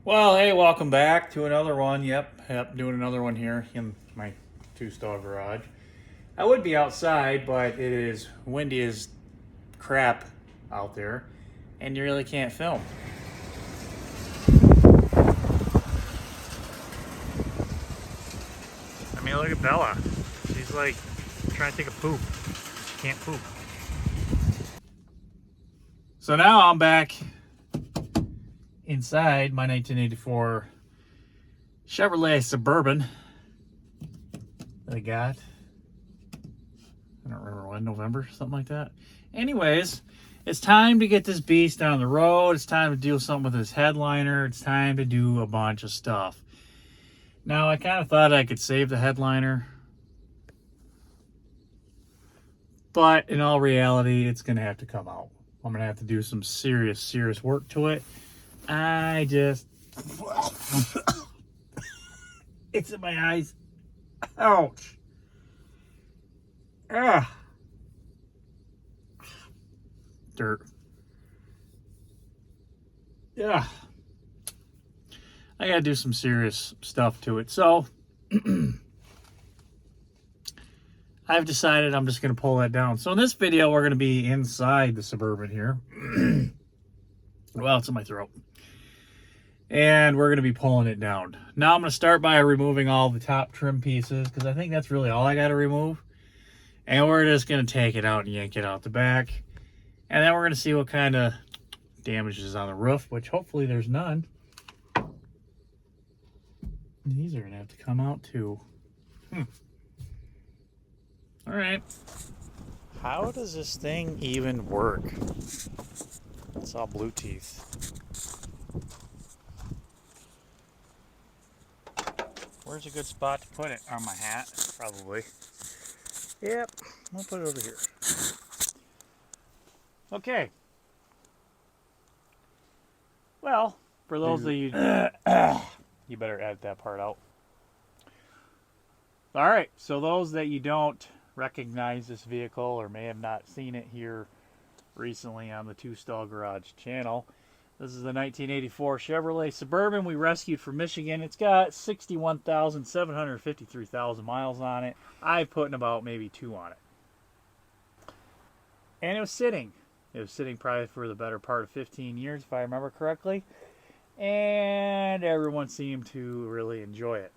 Well, hey, welcome back to another one. Yep, doing another one here in my two-stall garage. I would be outside, but it is windy as crap out there, and you really can't film. I mean, look at Bella. She's like trying to take a poop. She can't poop. So now I'm back inside my 1984 Chevrolet Suburban that I got. I don't remember when, November, something like that. Anyways, it's time to get this beast down the road. It's time to do something with this headliner. It's time to do a bunch of stuff. Now, I kind of thought I could save the headliner, but in all reality, it's going to have to come out. I'm going to have to do some serious work to it. It's in my eyes. Ouch. Dirt. Yeah. I gotta do some serious stuff to it. So I've decided I'm just gonna pull that down. So in this video, we're gonna be inside the Suburban here. Well, it's in my throat. And we're gonna be pulling it down. Now I'm gonna start by removing all the top trim pieces, because I think that's really all I gotta remove. And we're just gonna take it out and yank it out the back. And then we're gonna see what kind of damage is on the roof, which hopefully there's none. These are gonna have to come out too. All right. How does this thing even work? It's all blue teeth. Where's a good spot to put it? On my hat, probably. Yep, I'll put it over here. Okay. Well, for those of you, you better edit that part out. All right, so those that you don't recognize this vehicle or may have not seen it here recently on the Two Stall Garage channel, this is the 1984 Chevrolet Suburban we rescued from Michigan. It's got 61,753,000 miles on it. I've put in about maybe 2 on it. And it was sitting. It was sitting probably for the better part of 15 years, if I remember correctly. And everyone seemed to really enjoy it.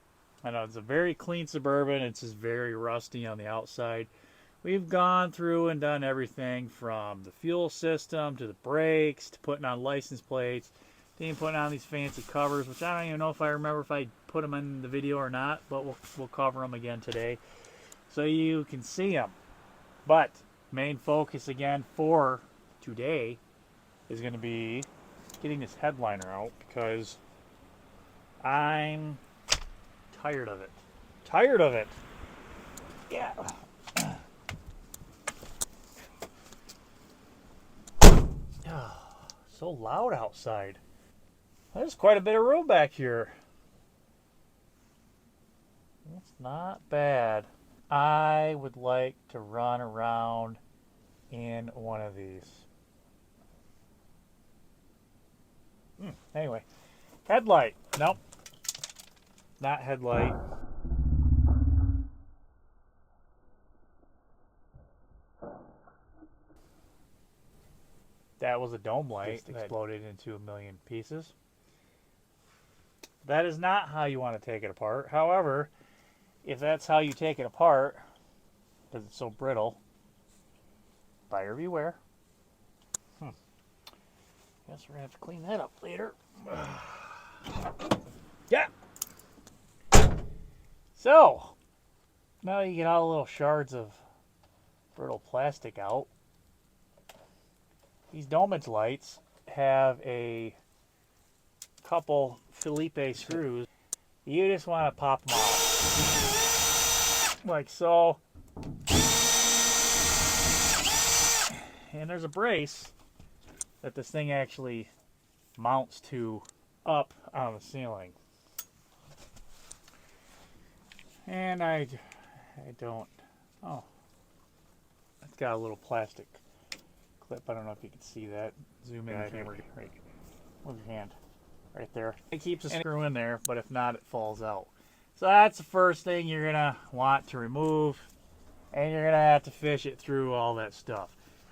I know it's a very clean Suburban. It's just very rusty on the outside. We've gone through and done everything from the fuel system to the brakes to putting on license plates to even putting on these fancy covers, which I don't even know if I remember if I put them in the video or not, but we'll cover them again today so you can see them. But main focus again for today is going to be getting this headliner out because I'm tired of it. Tired of it. Yeah. So loud outside. There's quite a bit of room back here. It's not bad. I would like to run around in one of these. Anyway, headlight. Nope. Not headlight. That was a dome light that exploded into a million pieces. That is not how you want to take it apart. However, if that's how you take it apart, because it's so brittle, buyer beware. Guess we're going to have to clean that up later. Yeah. So, now you get all the little shards of brittle plastic out. These domage lights have a couple Philippe screws. You just want to pop them off. Like so. And there's a brace that this thing actually mounts to up on the ceiling. And I don't, oh, it's got a little plastic clip. I don't know if you can see that. Zoom in the camera. Right. Move your hand. right there. It keeps the screw in there, but if not, it falls out. So that's the first thing you're gonna want to remove, and you're gonna have to fish it through all that stuff.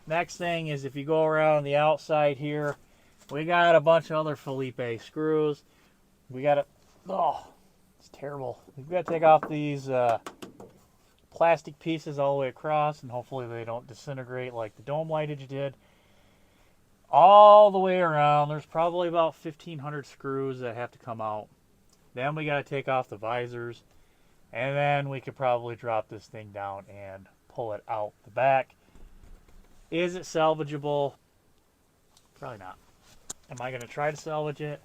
Next thing is if you go around the outside here, we got a bunch of other Felipe screws. We gotta, oh, it's terrible. We've got to take off these plastic pieces all the way across, and hopefully they don't disintegrate like the dome lightage did. All the way around, there's probably about 1,500 screws that have to come out. Then we got to take off the visors, and then we could probably drop this thing down and pull it out the back. Is it salvageable? Probably not. Am I going to try to salvage it?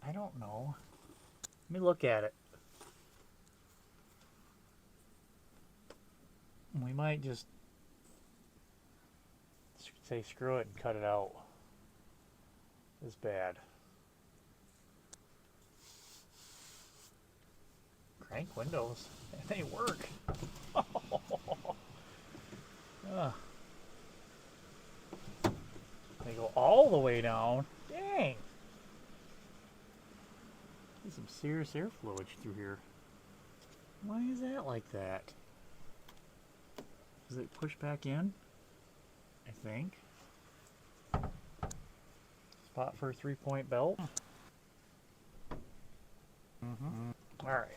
I don't know. Let me look at it. We might just say screw it and cut it out. It's bad. Crank windows. They work. They go all the way down. Dang. There's some serious air flowage through here. Why is that like that? Does it push back in? I think. Spot for a 3-point belt. Alright.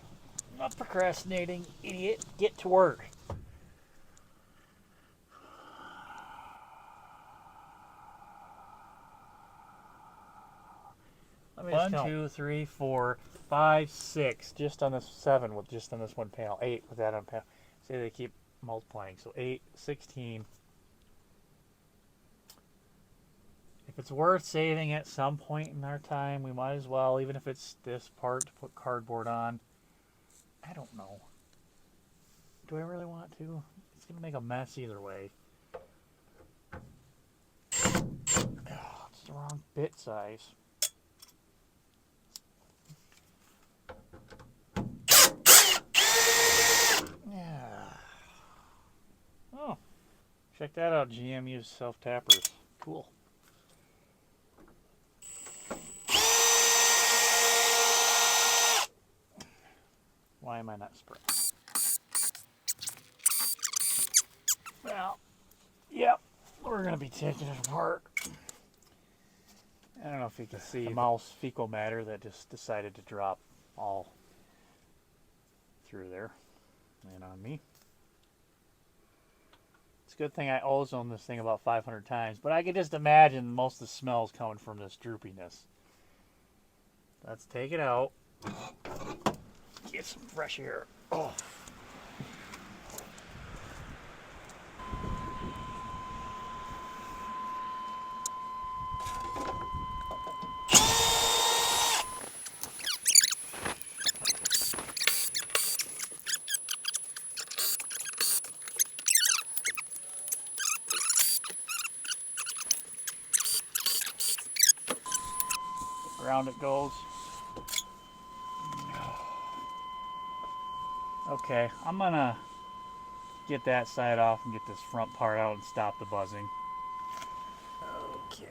Not procrastinating, idiot. Get to work. Let me just count. 1, 2, 3, 4, 5, 6. Just on this 7 with just on this one panel. 8 with that on panel. See, they keep multiplying. So 8, 16. If it's worth saving at some point in our time, we might as well, even if it's this part to put cardboard on. I don't know. Do I really want to? It's going to make a mess either way. Oh, it's the wrong bit size. Yeah. Oh, check that out. GM used self-tappers. Cool. Why am I not spraying? Well, yep, we're going to be taking it apart. I don't know if you can see the mouse fecal matter that just decided to drop all through there and on me. It's a good thing I ozone this thing about 500 times, but I can just imagine most of the smells coming from this droopiness. Let's take it out. Get some fresh air. Oh. Around it goes. Okay, I'm gonna get that side off and get this front part out and stop the buzzing. Okay.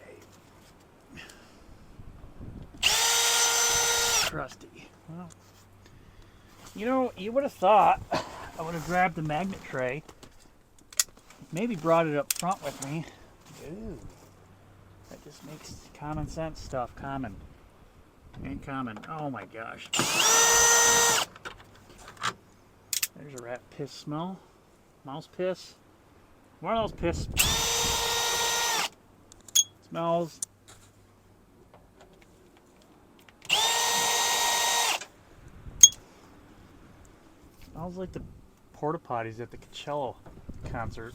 Trusty. Well, you know, you would have thought I would have grabbed the magnet tray, maybe brought it up front with me. Ooh, that just makes common sense stuff common. Ain't common. Oh my gosh. There's a rat piss smell. Mouse piss. One of those piss smells. Smells like the porta potties at the Coachella concert.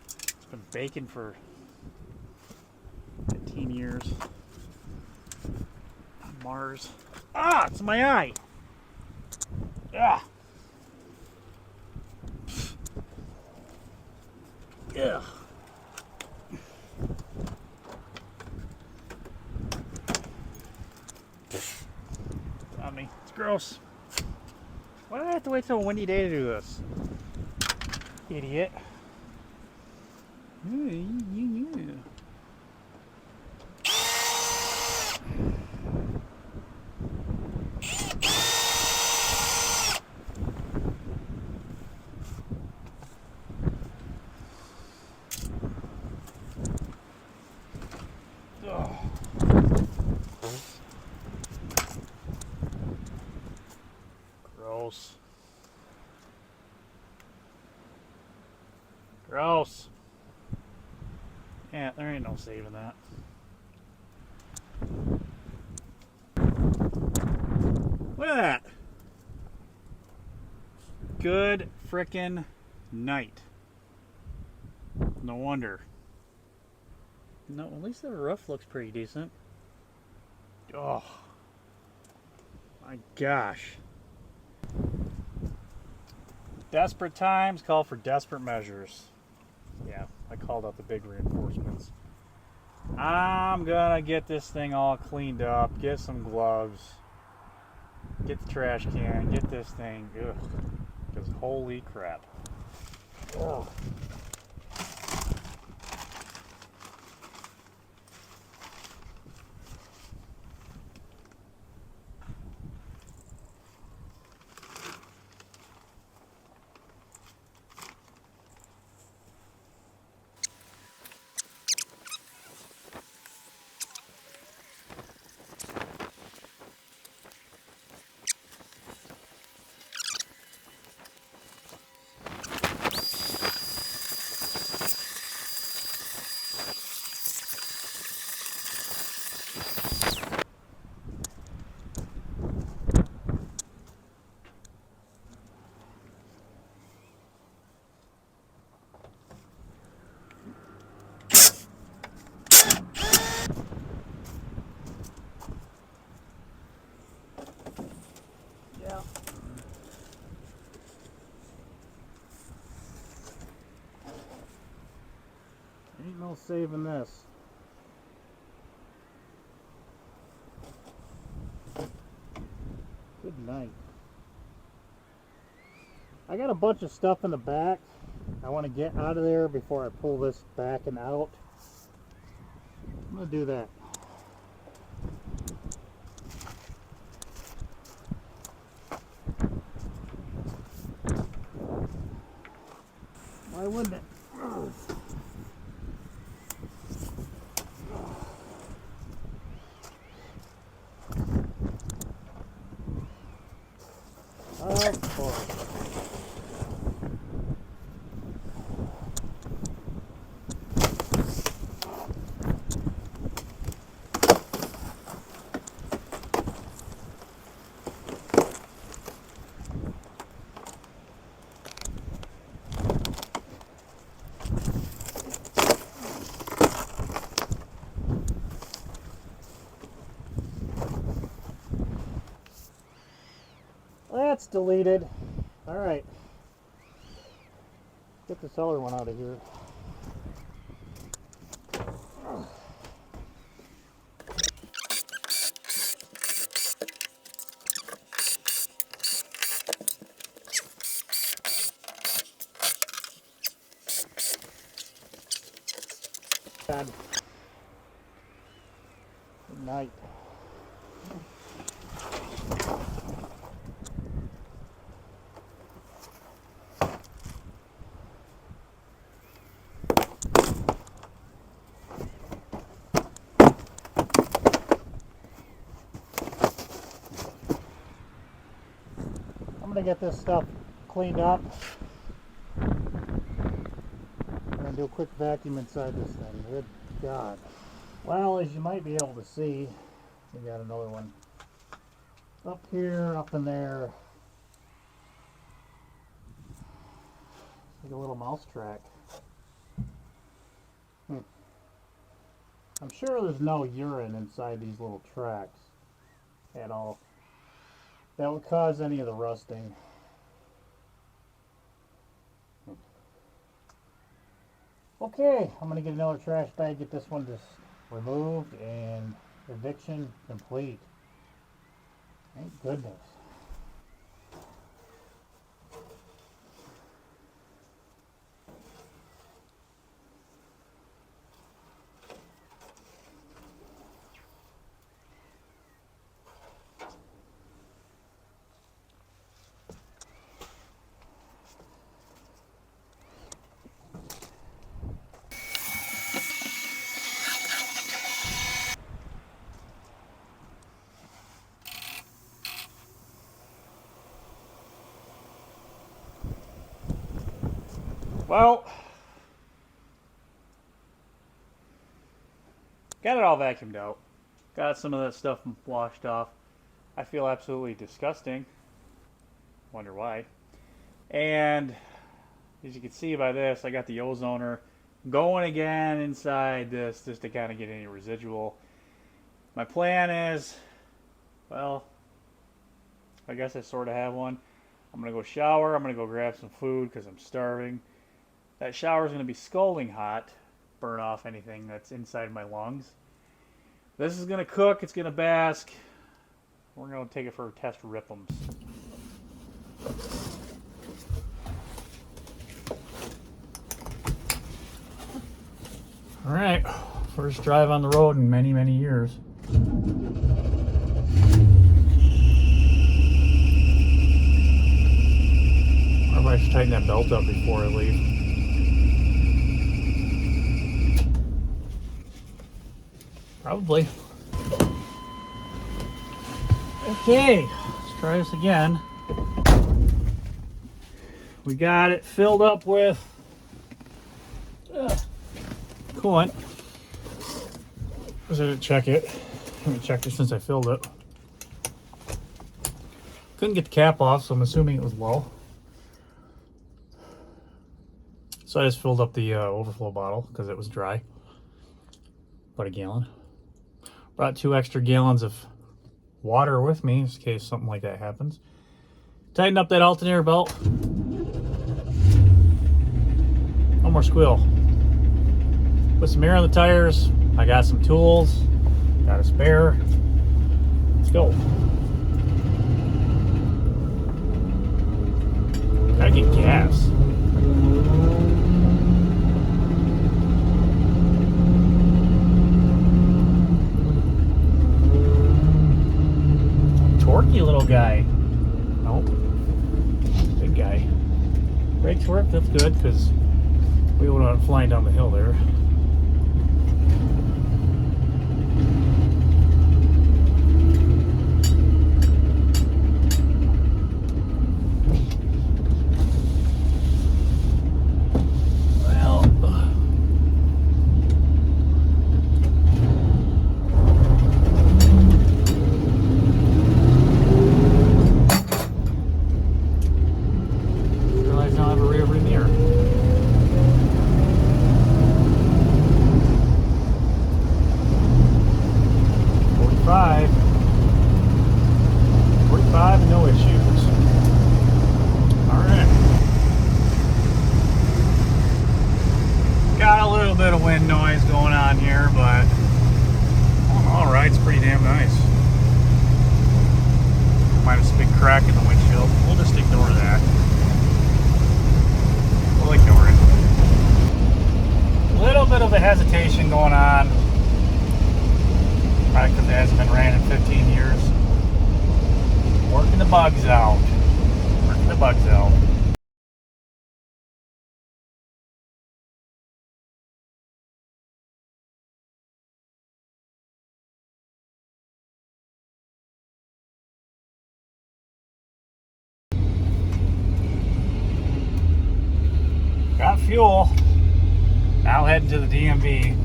It's been baking for 15 years on Mars. Ah, it's my eye. Ah. Ugh. On me. It's gross. Why do I have to wait till a windy day to do this? Idiot. Yeah. Gross. Gross. Yeah, there ain't no saving that. Look at that. Good frickin' night. No wonder. No, at least the roof looks pretty decent. Oh. My gosh. Desperate times call for desperate measures. Yeah, I called out the big reinforcements. I'm gonna get this thing all cleaned up, get some gloves, get the trash can, get this thing, because holy crap. Ugh. Yeah. Ain't no saving this. Good night. I got a bunch of stuff in the back I want to get out of there before I pull this back and out. I'm going to do that. Why wouldn't it? Of course. That's deleted. All right. Get this other one out of here. Good night. I'm gonna get this stuff cleaned up. I'm gonna do a quick vacuum inside this thing. Good God. Well, as you might be able to see, we got another one up here, up in there. It's like a little mouse track. I'm sure there's no urine inside these little tracks at all. That would cause any of the rusting. Okay, I'm going to get another trash bag, get this one just removed, and eviction complete. Thank goodness. Well, got it all vacuumed out. Got some of that stuff washed off. I feel absolutely disgusting. Wonder why. And as you can see by this, I got the ozoner going again inside this just to kind of get any residual. My plan is, well, I guess I sort of have one. I'm going to go shower. I'm going to go grab some food because I'm starving. That shower is going to be scalding hot. Burn off anything that's inside my lungs. This is going to cook. It's going to bask. We're going to take it for a test rip'ems. All right. First drive on the road in many, many years. I should tighten that belt up before I leave. Probably. Okay, let's try this again. We got it filled up with coolant. I didn't check it. I haven't checked it since I filled it. Couldn't get the cap off, so I'm assuming it was low. So I just filled up the overflow bottle because it was dry. About a gallon. Brought 2 extra gallons of water with me in case something like that happens. Tighten up that alternator belt. No more squeal. Put some air on the tires. I got some tools. Got a spare. Let's go. Gotta get gas. Torquey little guy. Nope. Big guy. Brakes work, that's good because we went on flying down the hill there. Bit of wind noise going on here, but all right, it's pretty damn nice. Might have a big crack in the windshield. We'll just ignore that. We'll ignore it. A little bit of a hesitation going on, probably because it hasn't been ran in 15 years. Working the bugs out. Working the bugs out. Got fuel. Now heading to the DMV.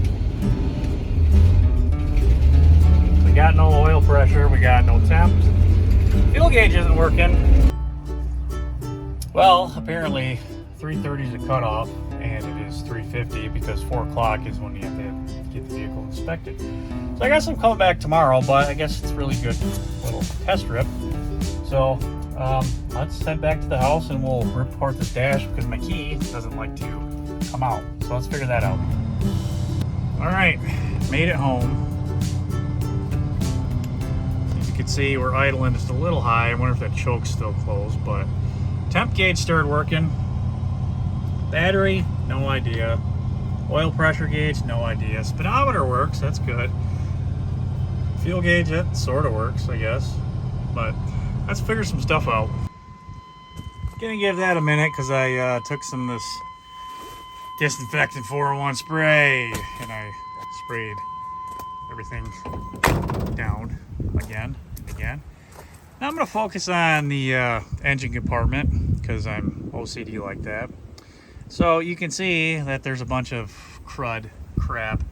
We got no oil pressure. We got no temp. Fuel gauge isn't working. Well, apparently 3:30 is the cutoff, and it is 3:50 because 4 o'clock is when you have to get the vehicle inspected. So I guess I'm coming back tomorrow, but I guess it's really good little test rip. So let's head back to the house and we'll rip apart this dash because my key doesn't like to come out. So let's figure that out. All right, made it home. As you can see, we're idling just a little high. I wonder if that choke's still closed, but temp gauge started working. Battery, no idea. Oil pressure gauge, no idea. Speedometer works, that's good. Fuel gauge, that sort of works, I guess. But let's figure some stuff out. Gonna give that a minute because I took some of this disinfectant 401 spray and I sprayed everything down again and again. Now I'm gonna focus on the engine compartment because I'm OCD like that. So you can see that there's a bunch of crap,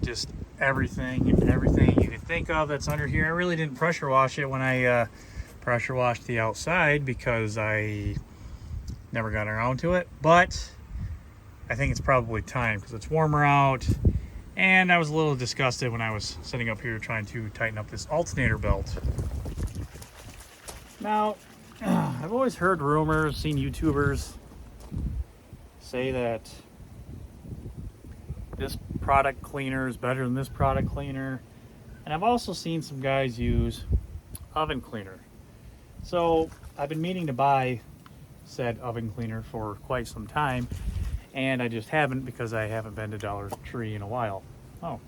just everything you can think of that's under here. I really didn't pressure wash it when I pressure washed the outside because I never got around to it, but I think it's probably time because it's warmer out, and I was a little disgusted when I was sitting up here trying to tighten up this alternator belt. Now, I've always heard rumors, seen YouTubers say that this product cleaner is better than this product cleaner, and I've also seen some guys use oven cleaner. So I've been meaning to buy said oven cleaner for quite some time, and I just haven't because I haven't been to Dollar Tree in a while. Oh,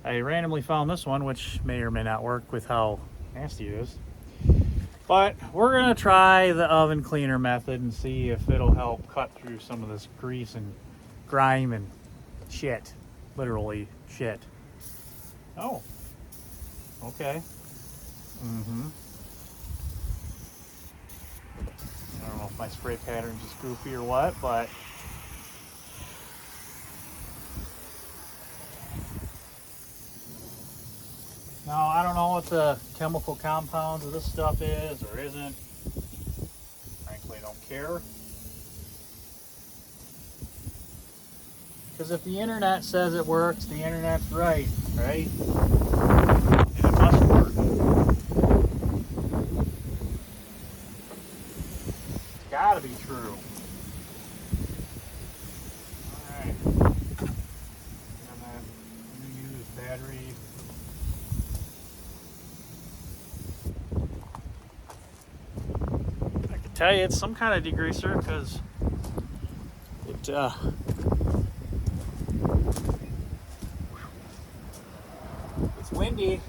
I randomly found this one, which may or may not work with how nasty it is. But we're gonna try the oven cleaner method and see if it'll help cut through some of this grease and grime and shit. Literally shit. Oh, okay. I don't know if my spray pattern's just goofy or what, but now I don't know what the chemical compounds of this stuff is or isn't. Frankly, I don't care. Because if the internet says it works, the internet's right, right? And it must work. It's gotta be true. Alright. And then use battery. I can tell you it's some kind of degreaser because it's windy.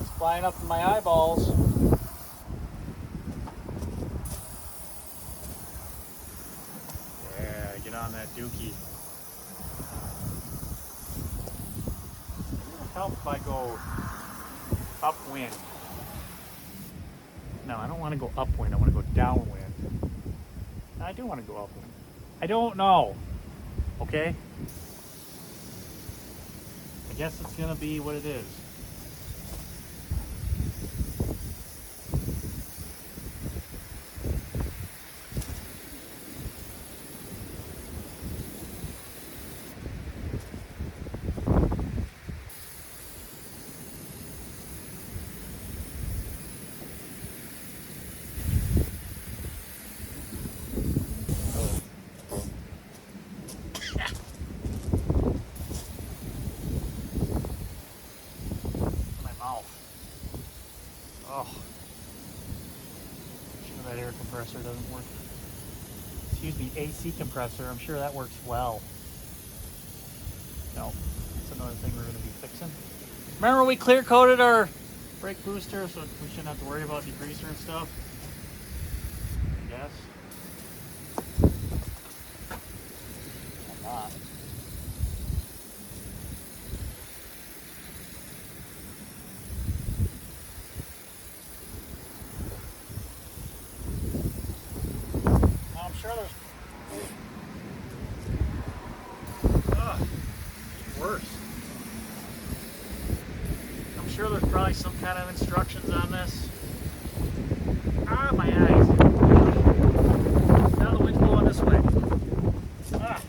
It's flying up in my eyeballs. Yeah, get on that dookie. It'll help if I go upwind. No, I don't want to go upwind. I want to go downwind. I do want to go upwind. I don't know. Okay? I guess it's going to be what it is. Oh, I'm sure that air compressor doesn't work. Excuse me, AC compressor. I'm sure that works well. No, that's another thing we're going to be fixing. Remember we clear coated our brake booster, so we shouldn't have to worry about degreaser and stuff? I guess. I'm not. I'm sure there's worse. I'm sure there's probably some kind of instructions on this. Ah, my eyes. Now the wind's blowing this way. Ah.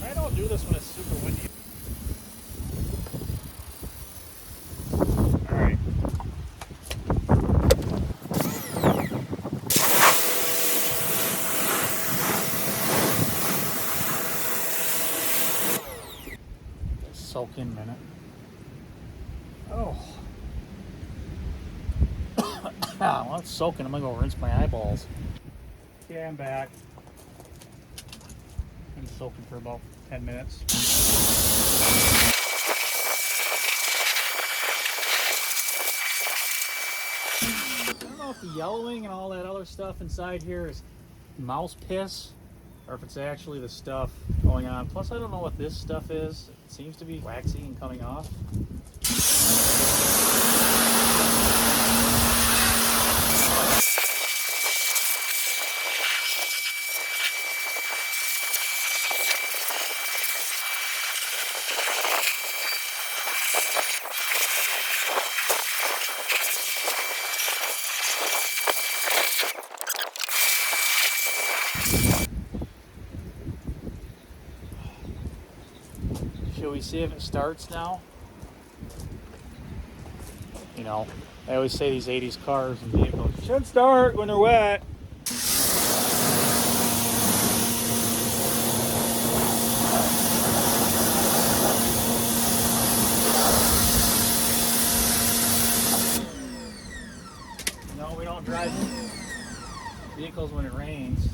I don't do this when it's super windy. Alright. Soak in a minute. Oh. While it's soaking, I'm gonna go rinse my eyeballs. Okay, I'm back. Been soaking for about 10 minutes. I don't know if the yellowing and all that other stuff inside here is mouse piss or if it's actually the stuff going on. Plus, I don't know what this stuff is. It seems to be waxy and coming off. Shall we see if it starts now? You know, I always say these 80s cars and vehicles should start when they're wet. No, we don't drive vehicles when it rains.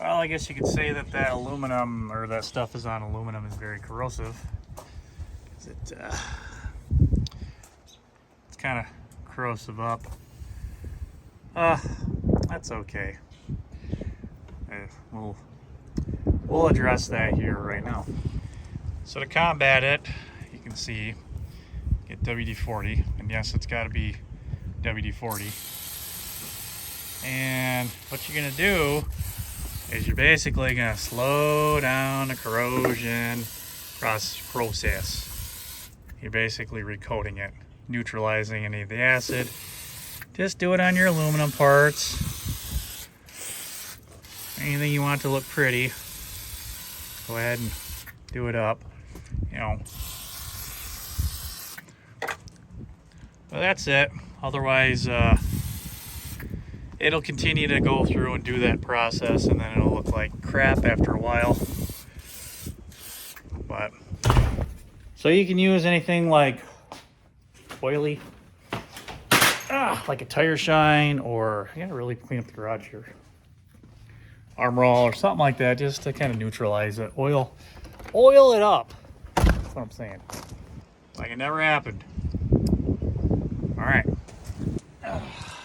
Well, I guess you could say that that aluminum, or that stuff is on aluminum, is very corrosive. It's kind of corrosive up. That's okay. We'll address that here right now. So to combat it, you can see, get WD-40, and yes, it's got to be WD-40. And what you're gonna do is you're basically gonna slow down the corrosion process. You're basically recoating it, neutralizing any of the acid. Just do it on your aluminum parts. Anything you want to look pretty, go ahead and do it up, you know. But that's it. Otherwise, it'll continue to go through and do that process, and then it'll look like crap after a while. But so you can use anything like oily, like a tire shine, or you gotta really clean up the garage here, Armor All or something like that, just to kind of neutralize it. Oil it up. That's what I'm saying. Like it never happened. All right.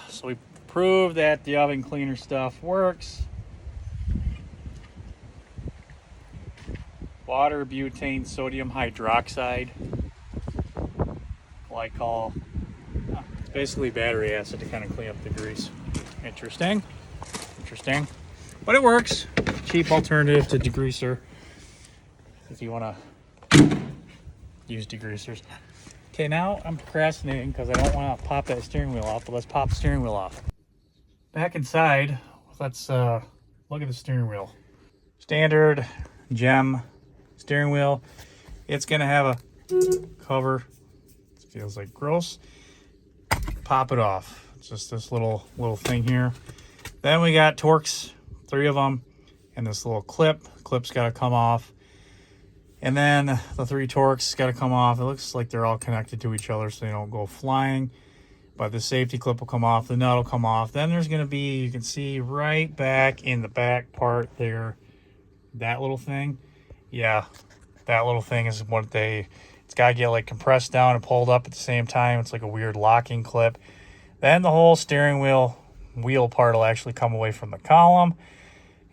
So we proved that the oven cleaner stuff works. Water, butane, sodium hydroxide, glycol. It's basically battery acid to kind of clean up the grease. Interesting. But it works. Cheap alternative to degreaser if you want to use degreasers. Okay, now I'm procrastinating because I don't want to pop that steering wheel off, but let's pop the steering wheel off. Back inside, let's look at the steering wheel. Standard gem steering wheel. It's gonna have a cover. It feels like gross. Pop it off. It's just this little thing here. Then we got Torx, 3 of them, and this little clip. Clip's got to come off. And then the 3 Torx got to come off. It looks like they're all connected to each other so they don't go flying. But the safety clip will come off. The nut will come off. Then there's going to be, you can see right back in the back part there, that little thing. Yeah, that little thing is what it's got to get like compressed down and pulled up at the same time. It's like a weird locking clip. Then the whole steering wheel part will actually come away from the column.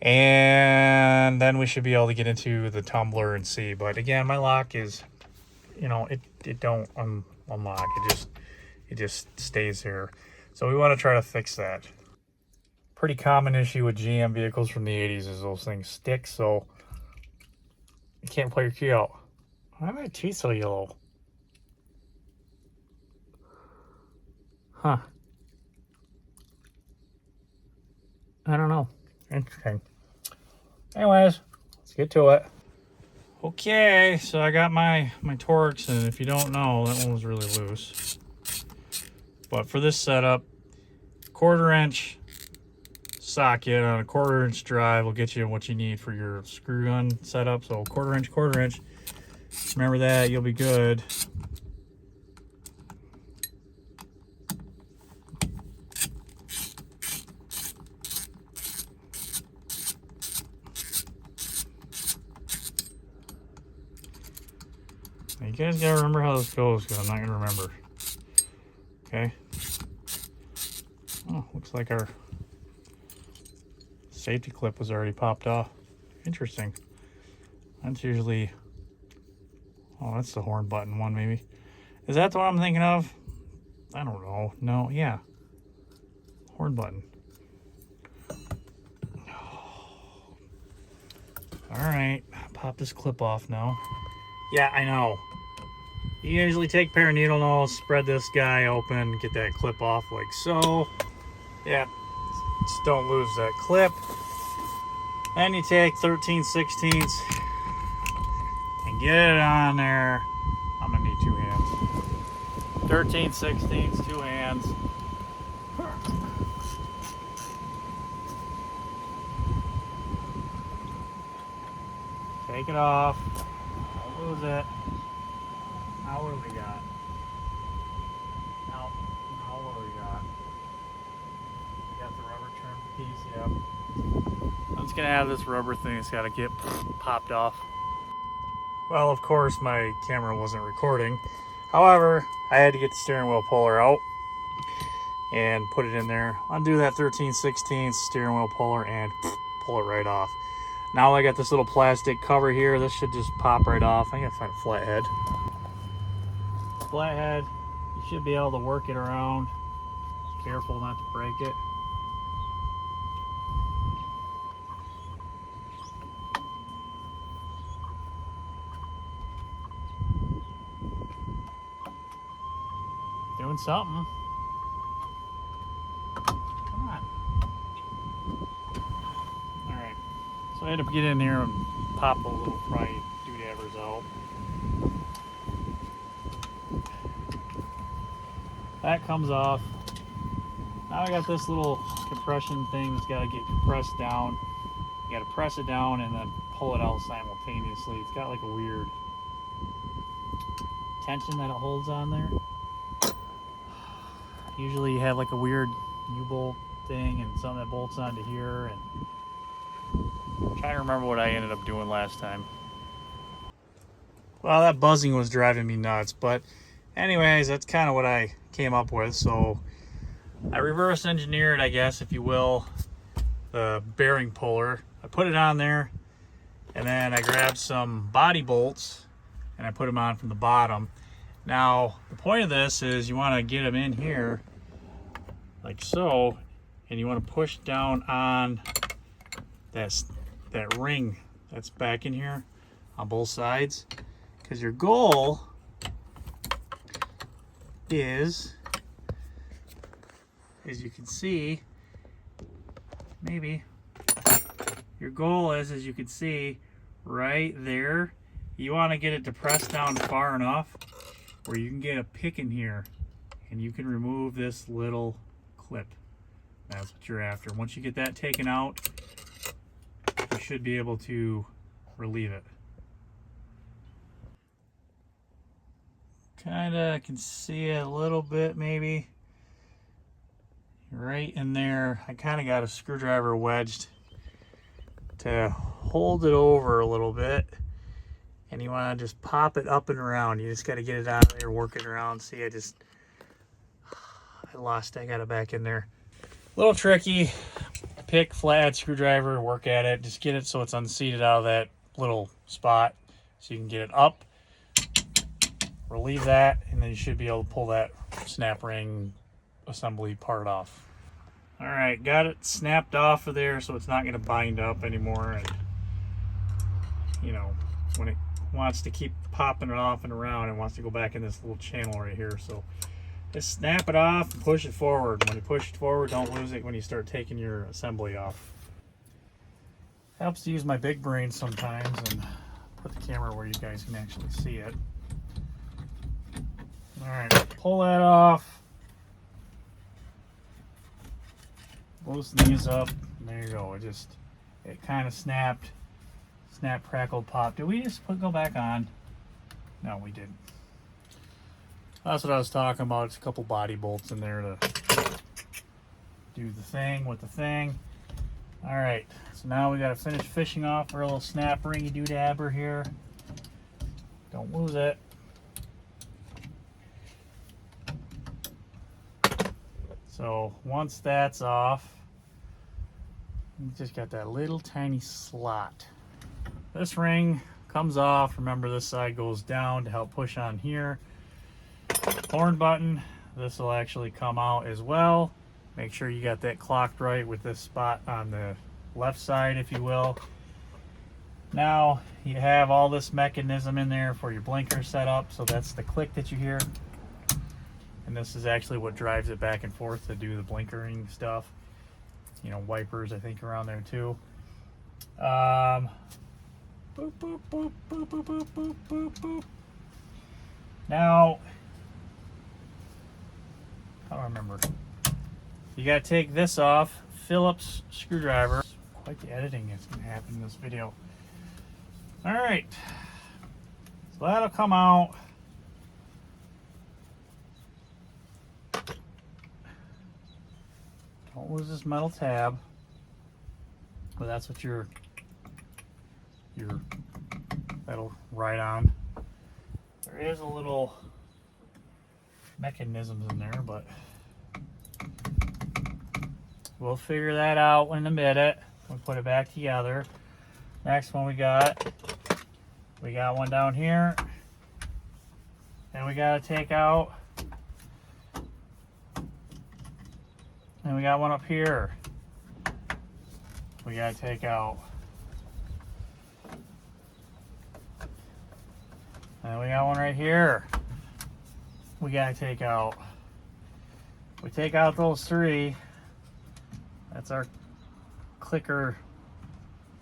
And then we should be able to get into the tumbler and see. But again, my lock is, you know, it don't unlock. It just stays here. So we want to try to fix that. Pretty common issue with GM vehicles from the 80s is those things stick, so you can't pull your key out. Why are my teeth so yellow? Huh. I don't know. Interesting. Anyways, let's get to it. Okay, so I got my Torx, and if you don't know, that one was really loose. But for this setup, 1/4 inch socket on a 1/4 inch drive will get you what you need for your screw gun setup. So 1/4 inch. Remember that, you'll be good. You guys gotta remember how this goes, because I'm not gonna remember. Okay. Oh, looks like our safety clip was already popped off. Interesting. That's usually... Oh, that's the horn button one, maybe. Is that the one I'm thinking of? I don't know. No, yeah. Horn button. Alright, pop this clip off now. Yeah, I know. You usually take a pair of needle nose, spread this guy open, get that clip off like so. Yeah, just don't lose that clip. Then you take 13/16 and get it on there. I'm gonna need 2 hands. 13/16, 2 hands. Take it off. Don't lose it. Now what do we got? Now what do we got? We got the rubber trim piece, yep. I'm just gonna have this rubber thing that's gotta get popped off. Well, of course my camera wasn't recording. However, I had to get the steering wheel puller out and put it in there. Undo that 13/16 steering wheel puller and pull it right off. Now I got this little plastic cover here. This should just pop right off. I gotta find a flathead. Flathead, you should be able to work it around. Just careful not to break it. Doing something. Come on. Alright. So I had to get in here and pop a little probably doodabbers out. That comes off. Now I got this little compression thing that's got to get compressed down. You got to press it down and then pull it out simultaneously. It's got like a weird tension that it holds on there. Usually you have like a weird U-bolt thing and something that bolts onto here. And I'm trying to remember what I ended up doing last time. Well, that buzzing was driving me nuts, but anyways, that's kind of what I came up with. So I reverse engineered, I guess, if you will, the bearing puller. I put it on there, and then I grabbed some body bolts and I put them on from the bottom. Now, the point of this is you want to get them in here like so, and you want to push down on that ring that's back in here on both sides, because your goal is, as you can see, maybe, your goal is, as you can see, right there, you want to get it to press down far enough where you can get a pick in here and you can remove this little clip. That's what you're after. Once you get that taken out, you should be able to relieve it. Kinda can see it a little bit, maybe. Right in there. I kinda got a screwdriver wedged to hold it over a little bit. And you want to just pop it up and around. You just got to get it out of there, work it around. See, I got it back in there. A little tricky. Pick, flathead, screwdriver, work at it. Just get it so it's unseated out of that little spot so you can get it up. Relieve that, and then you should be able to pull that snap ring assembly part off. All right, got it snapped off of there so it's not going to bind up anymore. And, you know, when it wants to keep popping it off and around, and wants to go back in this little channel right here. So just snap it off and push it forward. When you push it forward, don't lose it when you start taking your assembly off. Helps to use my big brain sometimes and put the camera where you guys can actually see it. All right, pull that off. Loosen these up. And there you go. It kind of snapped. Snap, crackled, pop. Did we just go back on? No, we didn't. That's what I was talking about. It's a couple body bolts in there to do the thing with the thing. All right, so now we got to finish fishing off our little snap ringy doodabber here. Don't lose it. So once that's off, you just got that little tiny slot. This ring comes off. Remember, this side goes down to help push on here. Horn button, this will actually come out as well. Make sure you got that clocked right with this spot on the left side, if you will. Now you have all this mechanism in there for your blinker set up. So that's the click that you hear. And this is actually what drives it back and forth to do the blinkering stuff. You know, wipers, I think, around there too. Boop, boop, boop, boop, boop, boop, boop, boop, boop. Now, I don't remember. You got to take this off. Phillips screwdriver. Quite the editing that's going to happen in this video. All right. So that'll come out. Don't lose this metal tab. But that's what that'll ride on. There is a little mechanisms in there, but we'll figure that out in a minute. We'll put it back together. Next one we got one down here, and we got to take out, and we got one up here we got to take out, and we got one right here we got to take out. We take out those three. That's our clicker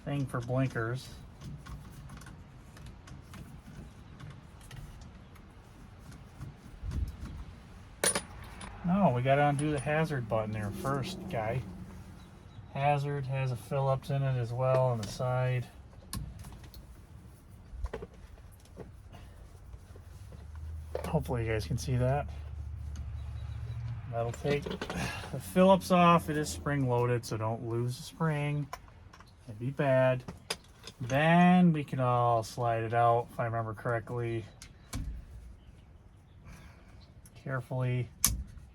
thing for blinkers. No, we got to undo the hazard button there first, guy. Hazard has a Phillips in it as well on the side. Hopefully you guys can see that. That'll take the Phillips off. It is spring loaded, so don't lose the spring. It'd be bad. Then we can all slide it out, if I remember correctly. Carefully.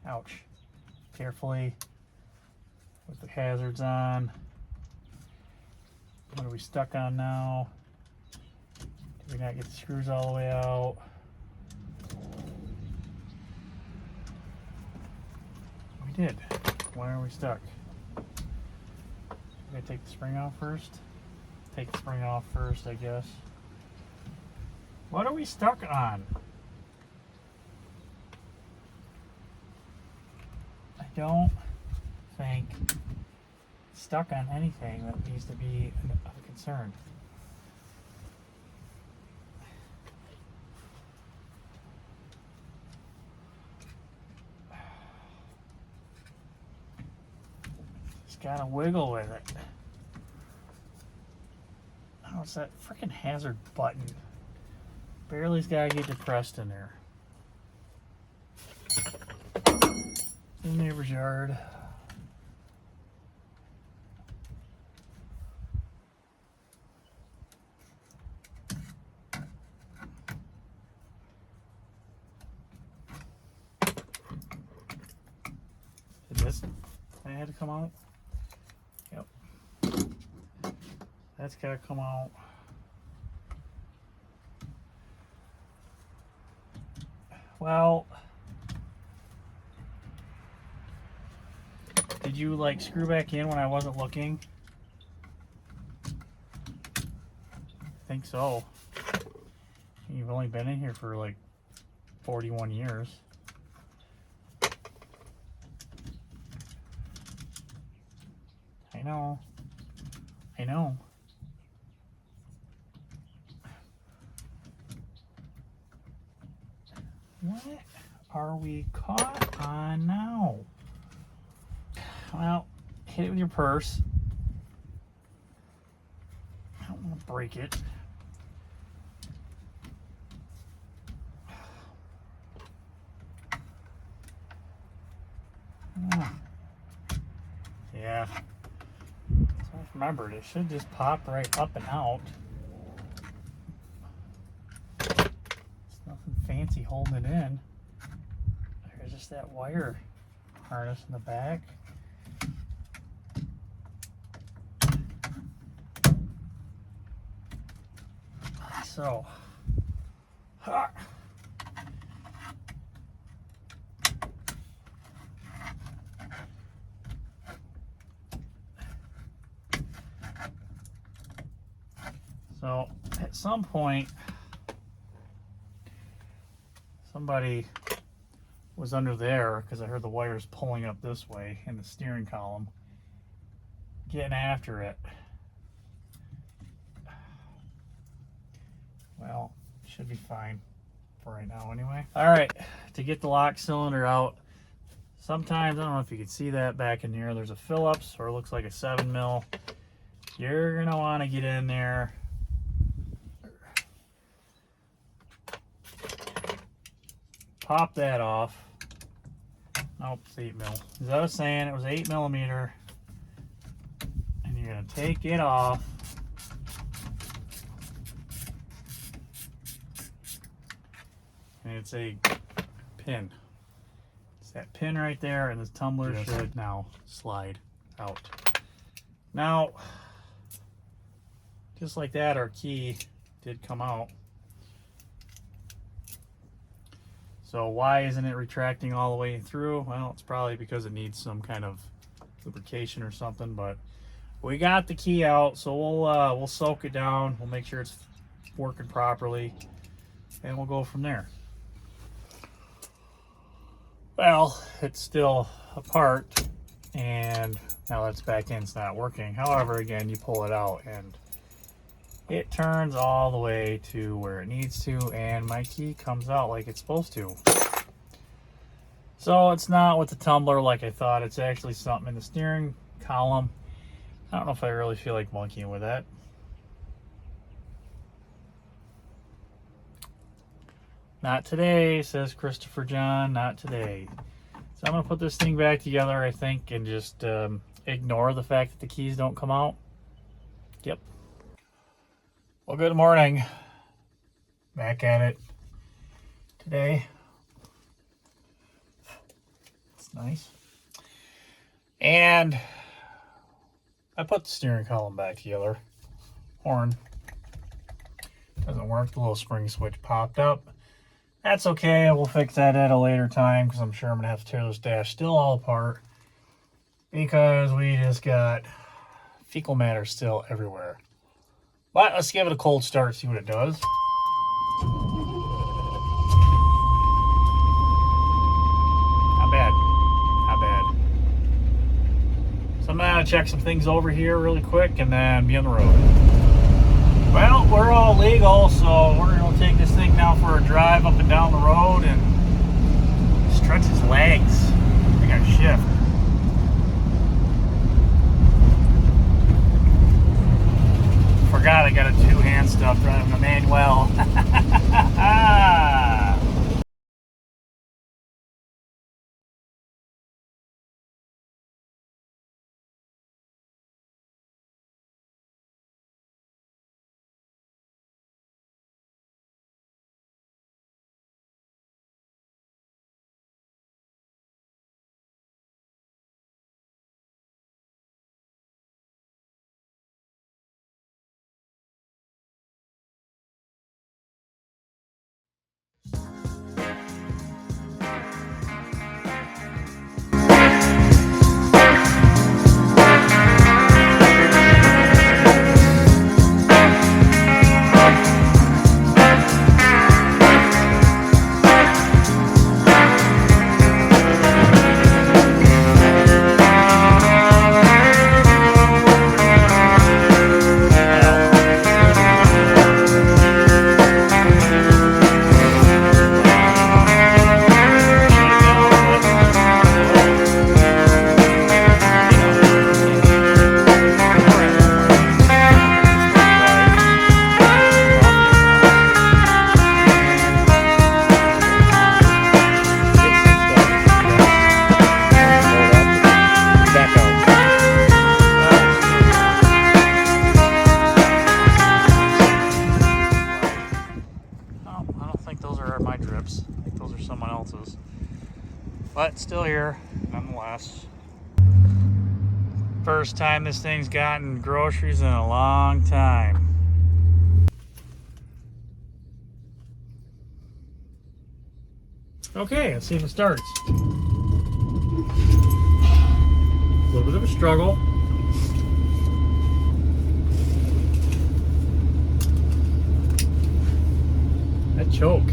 Ouch. Carefully. With the hazards on. What are we stuck on now? Did we not get the screws all the way out? We did. Why are we stuck? I'm gonna take the spring off first. Take the spring off first, I guess. What are we stuck on? I don't think stuck on anything that needs to be of concern. Just gotta wiggle with it. Oh, it's that freaking hazard button. Barely's gotta get depressed in there. In the neighbor's yard. Did this? I had to come out. Yep. That's gotta come out. Well, did you like screw back in when I wasn't looking? I think so. You've only been in here for like 41 years. I know. I know. What are we caught on now? Well, hit it with your purse. I don't want to break it. Yeah. So I remembered it should just pop right up and out. There's nothing fancy holding it in. There's just that wire. harness in the back. So, so at some point, somebody was under there because I heard the wires pulling up this way in the steering column, getting after it. Well, should be fine for right now anyway. All right, to get the lock cylinder out, sometimes, I don't know if you can see that back in here, there's a Phillips, or it looks like a 7mm. You're gonna wanna get in there, pop that off. Nope, it's 8mm. As I was saying, it was 8mm. And you're gonna take it off. And it's a pin. It's that pin right there, and this tumbler should now slide out. Now, just like that, our key did come out. So why isn't it retracting all the way through? Well, it's probably because it needs some kind of lubrication or something, but we got the key out, so we'll soak it down. We'll make sure it's working properly, and we'll go from there. Well, it's still apart, and now that's back in, it's not working. However, again, you pull it out and it turns all the way to where it needs to, and my key comes out like it's supposed to. So it's not with the tumbler like I thought. It's actually something in the steering column. I don't know if I really feel like monkeying with that. Not today, says Christopher John, not today. So I'm gonna put this thing back together, I think, and just ignore the fact that the keys don't come out. Yep. Well, good morning. Back at it today. It's nice. And I put the steering column back together. Horn doesn't work. The little spring switch popped up. That's okay. We'll fix that at a later time because I'm sure I'm going to have to tear this dash still all apart because we just got fecal matter still everywhere. But let's give it a cold start, see what it does. Not bad. Not bad. So I'm going to check some things over here really quick and then be on the road. Well, we're all legal, so we're going to take this thing now for a drive up and down the road and stretch his legs. I got to shift. Forgot I got a two-hand stuff driving the manual. First time this thing's gotten groceries in a long time. Okay, let's see if it starts. A little bit of a struggle. That choke.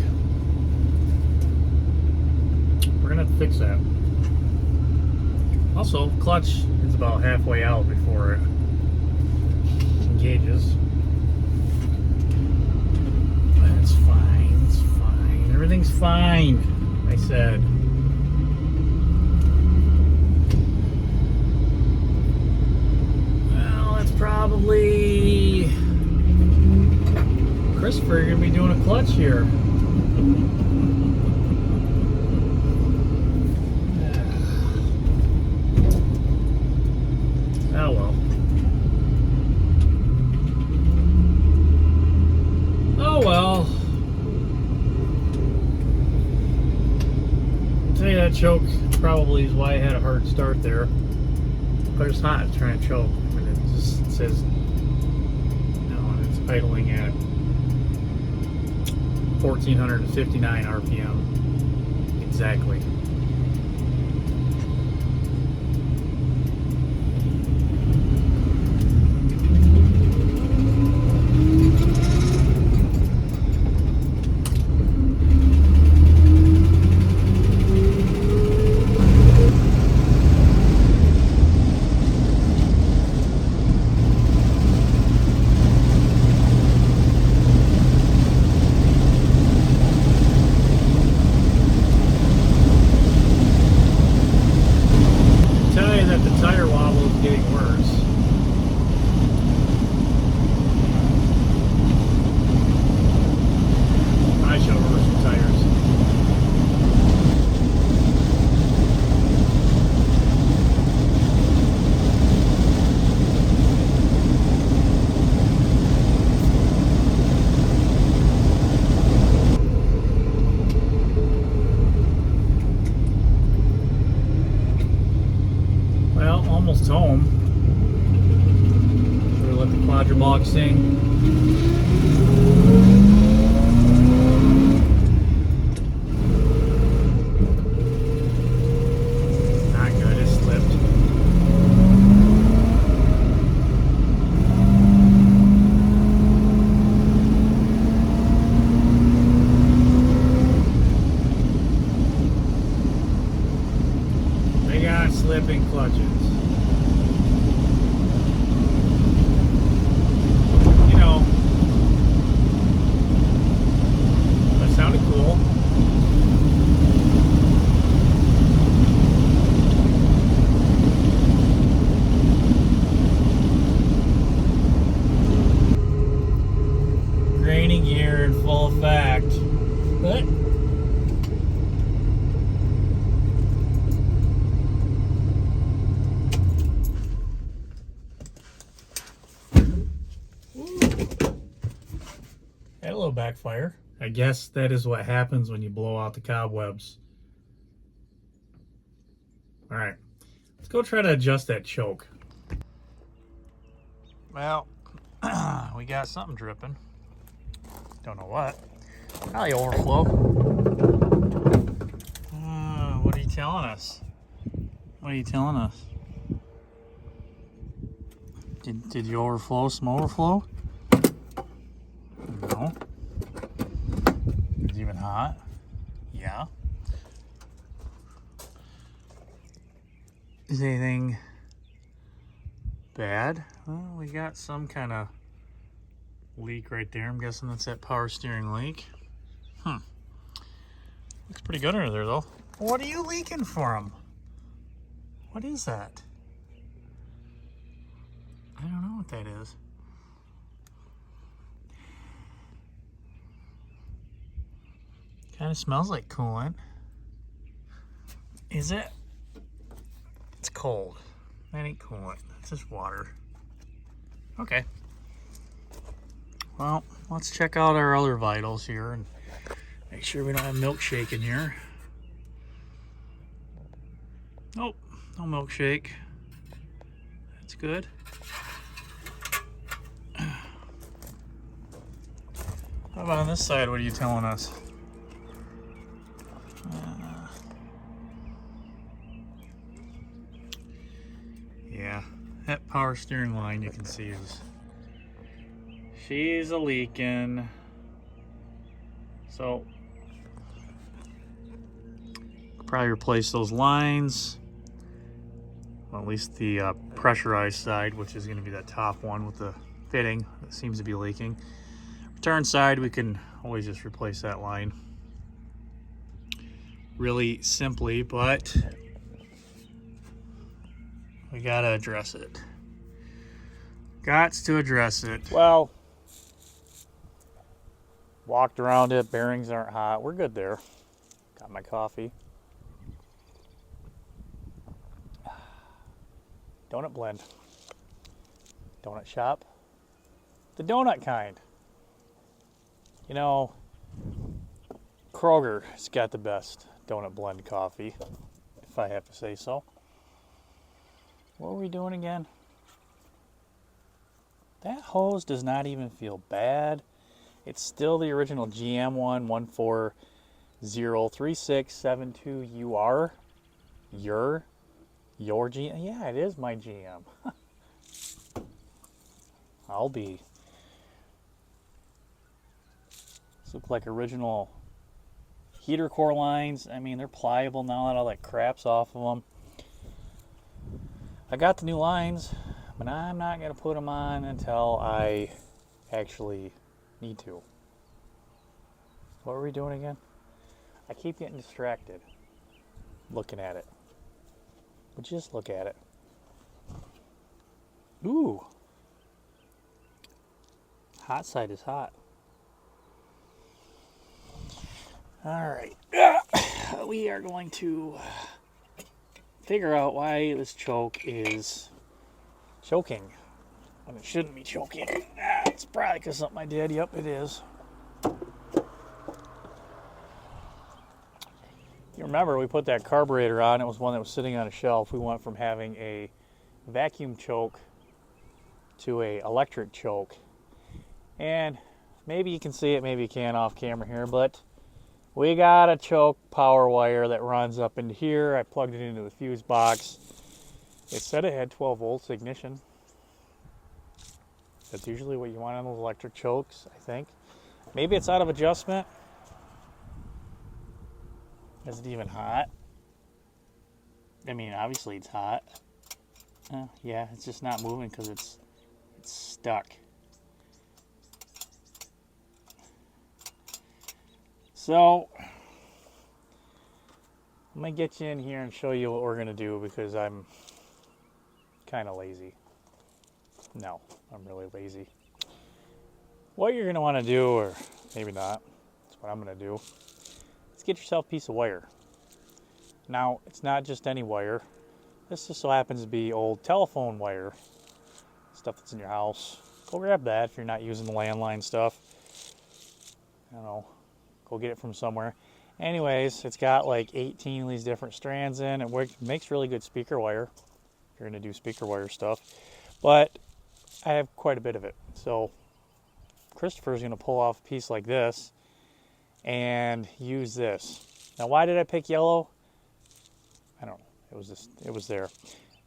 We're gonna have to fix that. Also, clutch is about halfway out before it engages. That's fine, it's fine. Everything's fine, I said. Well, that's probably Christopher, you're gonna be doing a clutch here. Oh well. Oh well. I'll tell you, that choke probably is why I had a hard start there. But it's hot trying to choke. I mean, it just says no, it's idling at 1459 RPM exactly. Almost home. We'll let the quadribox sing. Not good, it slipped. They got slipping clutches. Sounded cool. Grainy gear in full effect. What? Had a little backfire. I guess that is what happens when you blow out the cobwebs. All right, let's go try to adjust that choke. Well, we got something dripping. Don't know what. Probably overflow. What are you telling us? What are you telling us? Did you overflow? Some overflow? No. It's even hot. Yeah. Is anything bad? Well, we got some kind of leak right there. I'm guessing that's that power steering leak. Looks pretty good under there though. What are you leaking from? What is that? I don't know what that is. Kind of smells like coolant. Is it? It's cold. That ain't coolant. It's just water. Okay. Well, let's check out our other vitals here and make sure we don't have milkshake in here. Nope, no milkshake. That's good. How about on this side? What are you telling us? Yeah, that power steering line you can see is she's a leaking. So probably replace those lines. Well, at least the pressurized side, which is going to be that top one with the fitting that seems to be leaking. Return side, we can always just replace that line really simply, but we gotta address it. Gots to address it. Well, walked around it, bearings aren't hot, we're good there. Got my coffee. Donut blend. Donut shop. The donut kind. You know, Kroger's got the best donut blend coffee, if I have to say so. What are we doing again? That hose does not even feel bad. It's still the original GM one, 1403672UR. Your GM? Yeah, it is my GM. I'll be. These look like original heater core lines. I mean, they're pliable now that all that crap's off of them. I got the new lines, but I'm not going to put them on until I actually need to. What are we doing again? I keep getting distracted looking at it. But just look at it. Ooh. Hot side is hot. All right. We are going to figure out why this choke is choking when it shouldn't be choking. It's probably because something I did. Yep, it is. You remember we put that carburetor on. It was one that was sitting on a shelf. We went from having a vacuum choke to a electric choke. And maybe you can see it, maybe you can't off camera here, but we got a choke power wire that runs up into here. I plugged it into the fuse box. It said it had 12 volts ignition. That's usually what you want on those electric chokes, I think. Maybe it's out of adjustment. Is it even hot? I mean, obviously it's hot. Yeah, it's just not moving because it's stuck. So, I'm going to get you in here and show you what we're going to do because I'm kind of lazy. No, I'm really lazy. What you're going to want to do, or maybe not, that's what I'm going to do, is get yourself a piece of wire. Now, it's not just any wire. This just so happens to be old telephone wire, stuff that's in your house. Go grab that if you're not using the landline stuff. I don't know. Go get it from somewhere. Anyways, it's got like 18 of these different strands in. It makes really good speaker wire if you're going to do speaker wire stuff. But I have quite a bit of it. So Christopher's going to pull off a piece like this and use this. Now, why did I pick yellow? I don't know. It was there.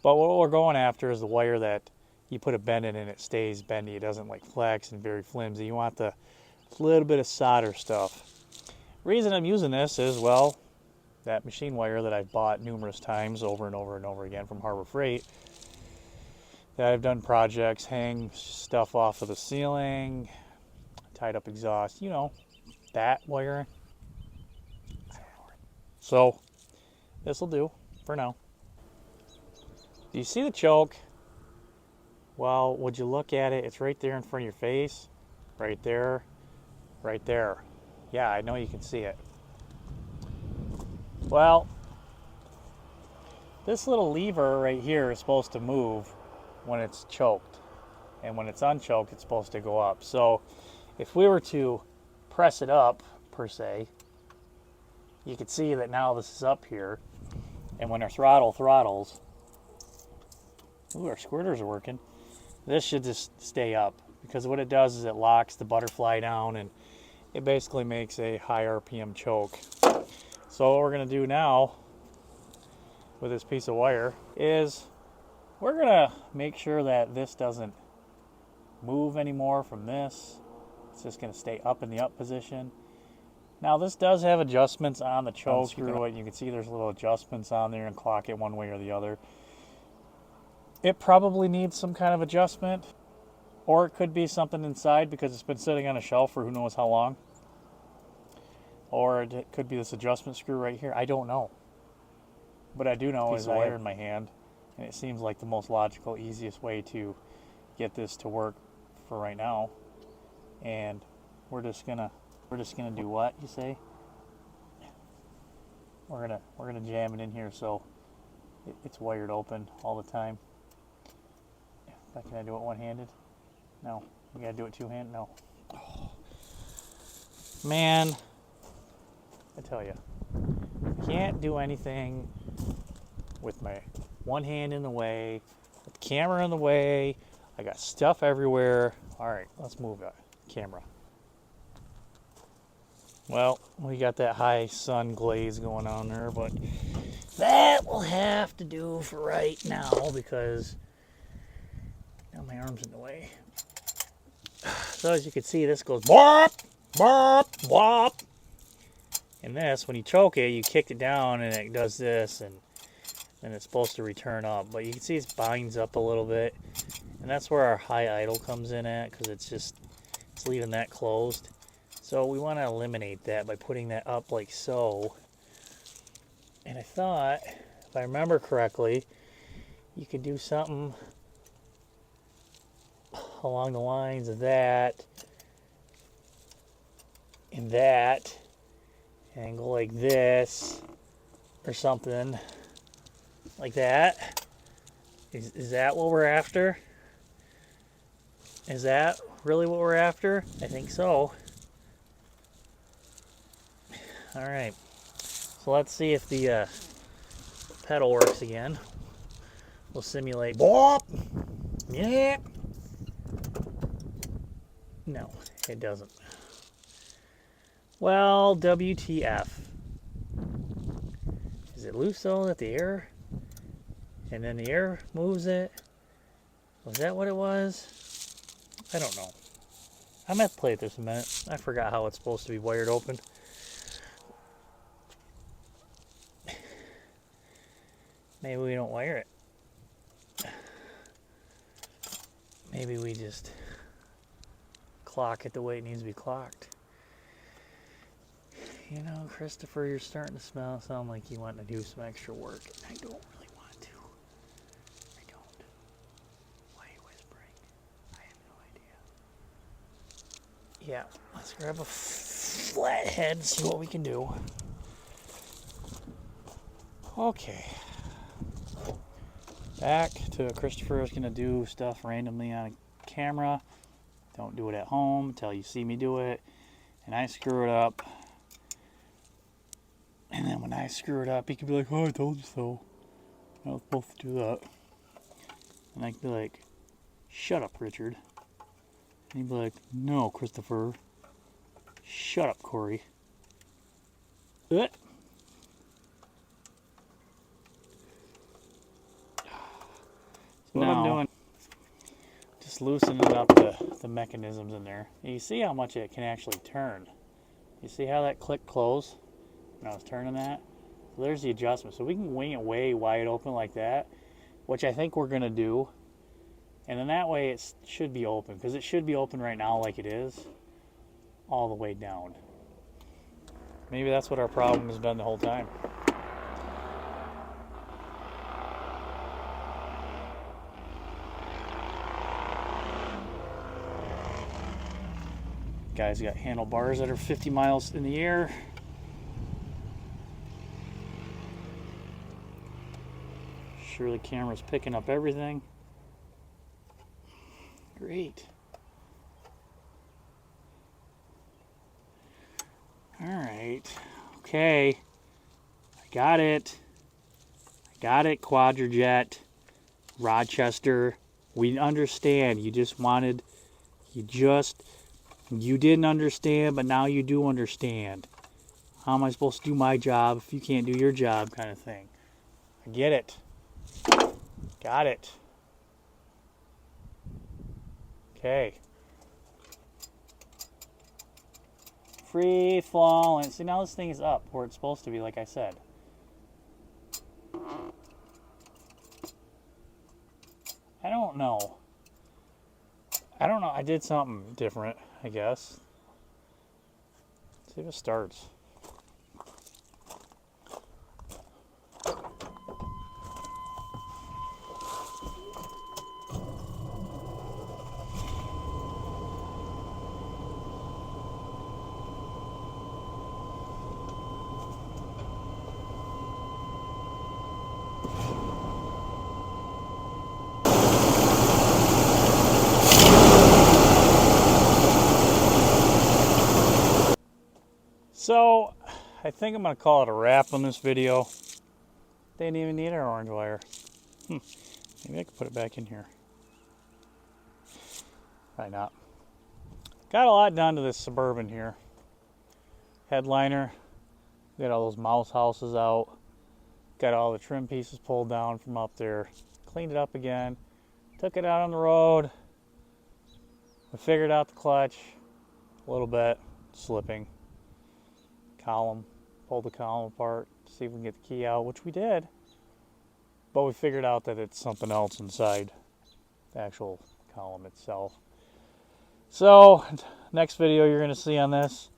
But what we're going after is the wire that you put a bend in and it stays bendy. It doesn't like flex and very flimsy. You want the little bit of solder stuff. Reason I'm using this is, well, that machine wire that I've bought numerous times over and over and over again from Harbor Freight, that I've done projects, hang stuff off of the ceiling, tied up exhaust, you know, that wire. So this will do for now. Do you see the choke? Well, would you look at it? It's right there in front of your face. Right there. Right there. Yeah, I know you can see it. Well, this little lever right here is supposed to move when it's choked. And when it's unchoked, it's supposed to go up. So if we were to press it up, per se, you could see that now this is up here. And when our throttle throttles, Ooh, our squirters are working. This should just stay up because what it does is it locks the butterfly down and it basically makes a high RPM choke. So what we're going to do now with this piece of wire is we're going to make sure that this doesn't move anymore from this. It's just going to stay up in the up position. Now this does have adjustments on the choke. You can see there's little adjustments on there and clock it one way or the other. It probably needs some kind of adjustment, or it could be something inside because it's been sitting on a shelf for who knows how long. Or it could be this adjustment screw right here. I don't know. But I do know is I have in my hand, and it seems like the most logical, easiest way to get this to work for right now. And we're just gonna do what you say? We're gonna jam it in here so it's wired open all the time. Can I do it one-handed? No. You gotta do it two-handed? No. Oh. Man, I tell you, I can't do anything with my one hand in the way, with the camera in the way. I got stuff everywhere. All right, let's move that camera. Well, we got that high sun glaze going on there, but that will have to do for right now because now my arm's in the way. So as you can see, this goes bop, bop, bop. And this, when you choke it, you kick it down and it does this, and then it's supposed to return up. But you can see it binds up a little bit, and that's where our high idle comes in at because it's leaving that closed. So we want to eliminate that by putting that up like so. And I thought, if I remember correctly, you could do something along the lines of that and that, and go like this or something like that. Is that what we're after? Is that really what we're after? I think so. All right, so let's see if the pedal works again. We'll simulate bop. Yeah. No, it doesn't. Well, WTF. Is it loose though that the air, and then the air moves it? Was that what it was? I don't know. I might play it this a minute. I forgot how it's supposed to be wired open. Maybe we don't wire it. Maybe we just clock it the way it needs to be clocked. You know, Christopher, you're starting to sound like you want to do some extra work. I don't really want to. I don't. Why are you whispering? I have no idea. Yeah, let's grab a flathead and see what we can do. Okay. Back to Christopher is going to do stuff randomly on camera. Don't do it at home until you see me do it. And I screw it up. And then when I screw it up, he can be like, oh, I told you so. I was supposed to do that. And I can be like, shut up, Richard. And he'd be like, no, Christopher. Shut up, Corey. So what I'm doing, just loosening up the mechanisms in there. And you see how much it can actually turn. You see how that click closed when I was turning that? So there's the adjustment. So we can wing it way wide open like that, which I think we're going to do. And then that way it should be open, because it should be open right now like it is, all the way down. Maybe that's what our problem has been the whole time. Guys got handlebars that are 50 miles in the air. Sure, the camera's picking up everything. Great. All right. Okay. I got it. Quadrajet. Rochester, we understand. You didn't understand, but now you do understand. How am I supposed to do my job if you can't do your job, kind of thing? I get it. Got it. Okay. Free falling. See, now this thing is up where it's supposed to be, like I said. I don't know. I did something different, I guess. Let's see if it starts. So, I think I'm going to call it a wrap on this video. They didn't even need our orange wire. Maybe I could put it back in here. Probably not. Got a lot done to this Suburban here. Headliner. Got all those mouse houses out. Got all the trim pieces pulled down from up there. Cleaned it up again. Took it out on the road. We figured out the clutch a little bit. Slipping. Column, pull the column apart, see if we can get the key out, which we did, but we figured out that it's something else inside the actual column itself. So next video you're going to see on this,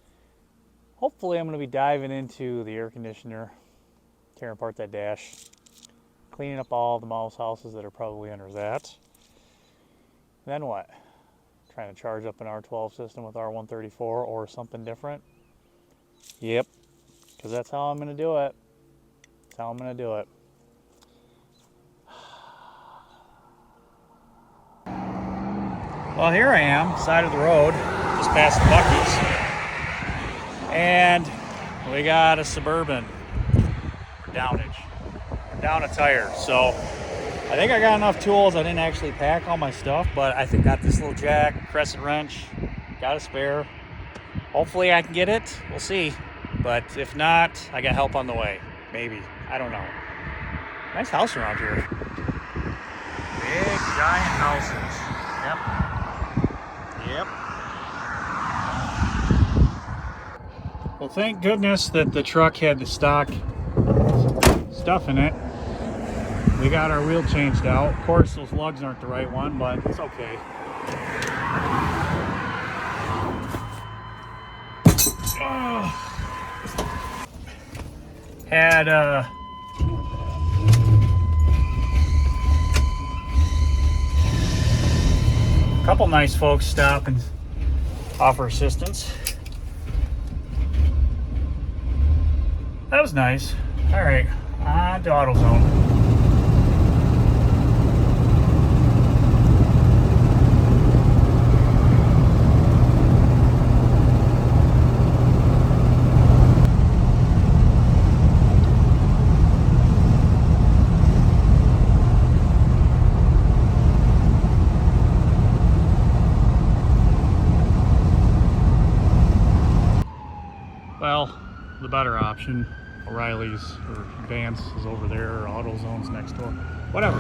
hopefully I'm going to be diving into the air conditioner, tearing apart that dash, cleaning up all the mouse houses that are probably under that. Then what? Trying to charge up an R12 system with R134 or something different. Yep, because that's how I'm going to do it. That's how I'm going to do it. Well, here I am, side of the road, just past the Buc-ee's. And we got a Suburban for downage. We're down a tire. So I think I got enough tools. I didn't actually pack all my stuff, but I think I got this little jack, crescent wrench, got a spare. Hopefully I can get it. We'll see. But if not, I got help on the way. Maybe. I don't know. Nice house around here. Big, giant houses. Yep. Well, thank goodness that the truck had the stock stuff in it. We got our wheel changed out. Of course, those lugs aren't the right one, but it's okay. Had a couple nice folks stop and offer assistance. That was nice. All right, on to AutoZone. Well, the better option, O'Reilly's or Vance is over there, or AutoZone's next door. Whatever.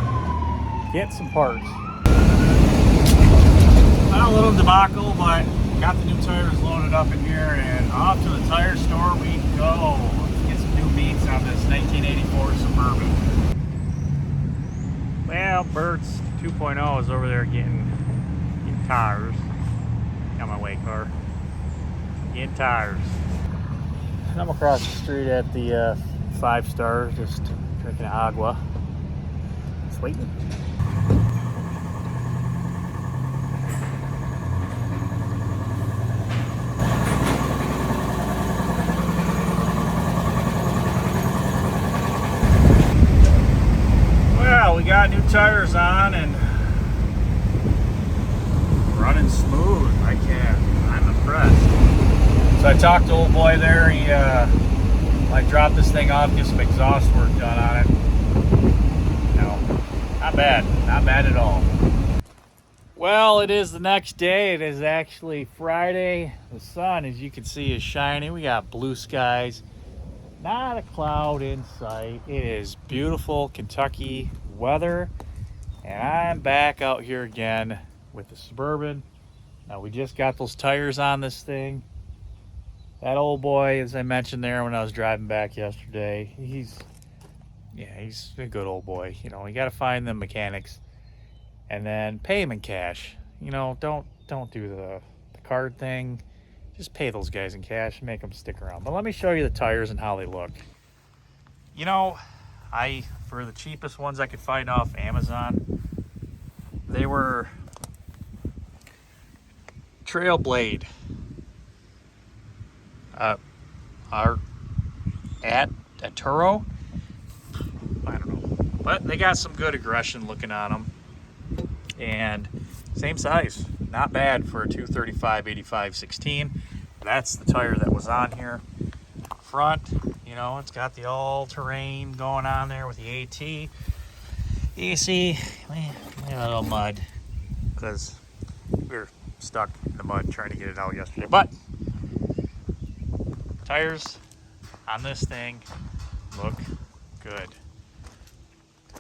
Get some parts. Well, a little debacle, but got the new tires loaded up in here and off to the tire store we go. Let's get some new beats on this 1984 Suburban. Well, Bert's 2.0 is over there getting tires. Got my weight car. Getting tires. I'm across the street at the 5 Star, just drinking agua. Just waiting. Well, we got new tires on and running smooth. I'm impressed. So I talked to old boy there. He might drop this thing off, get some exhaust work done on it. You know, Not bad. Not bad at all. Well, it is the next day. It is actually Friday. The sun, as you can see, is shining. We got blue skies. Not a cloud in sight. It is beautiful Kentucky weather. And I'm back out here again with the Suburban. Now, we just got those tires on this thing. That old boy, as I mentioned there when I was driving back yesterday, he's a good old boy. You know, you got to find the mechanics and then pay him in cash. You know, don't do the card thing. Just pay those guys in cash and make them stick around. But let me show you the tires and how they look. You know, for the cheapest ones I could find off Amazon, they were Trail Blade. Are at Turo. I don't know, but they got some good aggression looking on them, and same size, not bad for a 235/85/16. That's the tire that was on here. Front, you know, it's got the all-terrain going on there with the AT. You see, we had a little mud because we were stuck in the mud trying to get it out yesterday, but tires on this thing look good.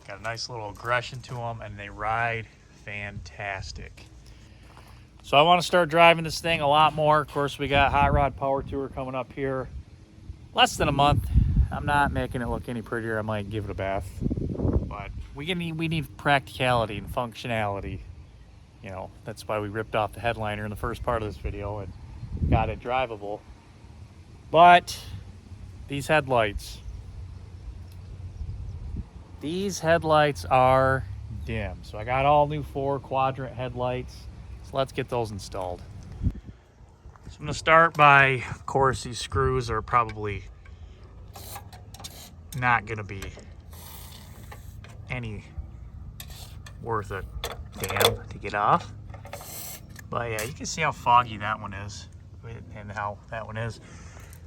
Got a nice little aggression to them, and they ride fantastic. So I want to start driving this thing a lot more. Of course, we got Hot Rod Power Tour coming up here. Less than a month. I'm not making it look any prettier. I might give it a bath. But we need practicality and functionality. You know, that's why we ripped off the headliner in the first part of this video and got it drivable. But these headlights are dim. So I got all new 4-quadrant headlights. So let's get those installed. So I'm gonna start by, of course, these screws are probably not gonna be any worth a damn to get off. But yeah, you can see how foggy that one is and how that one is.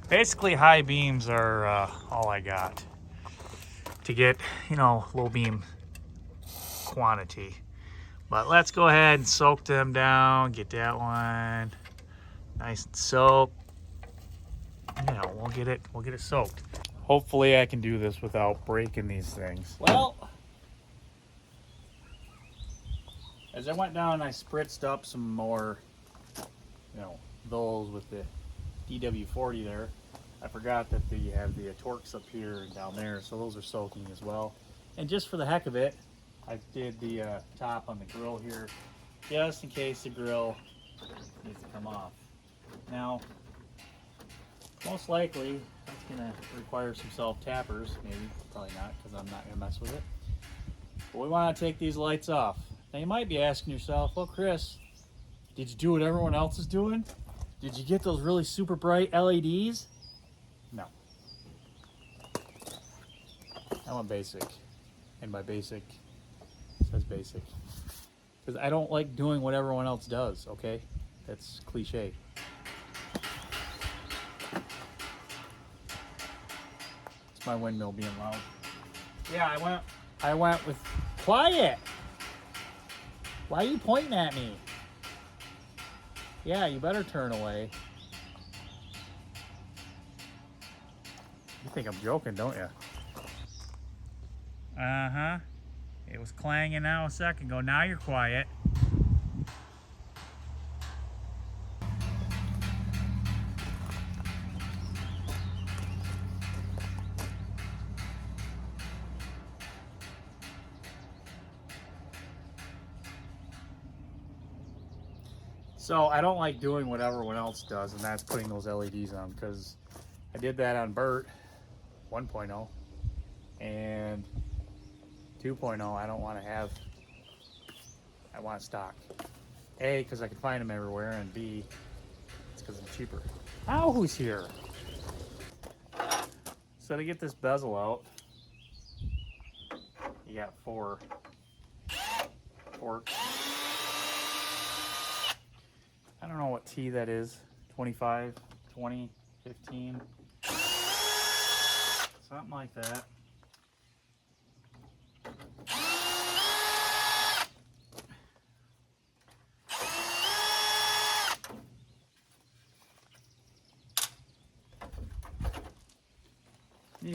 Basically, high beams are all I got to get, you know, low beam quantity. But let's go ahead and soak them down, get that one nice and soaked. You know, we'll get it soaked. Hopefully I can do this without breaking these things. Well, as I went down, I spritzed up some more, you know, those with the DW40 there. I forgot that you have the Torx up here and down there, so those are soaking as well. And just for the heck of it, I did the top on the grill here, just in case the grill needs to come off. Now, most likely, that's gonna require some self-tappers, maybe, probably not, because I'm not gonna mess with it. But we wanna take these lights off. Now you might be asking yourself, well, Chris, did you do what everyone else is doing? Did you get those really super bright LEDs? No. I went basic. And by basic, it says basic. Because I don't like doing what everyone else does, okay? That's cliche. It's my windmill being loud. Yeah, I went with quiet. Why are you pointing at me? Yeah, you better turn away. You think I'm joking, don't you? Uh-huh. It was clanging now a second ago. Now you're quiet. So I don't like doing what everyone else does, and that's putting those LEDs on, because I did that on Bert 1.0 and 2.0. I don't want to have, I want stock. A, because I can find them everywhere, and B, it's because I'm cheaper. Ow, who's here? So to get this bezel out, you got four forks. I don't know what T that is, 25, 20, 15, something like that.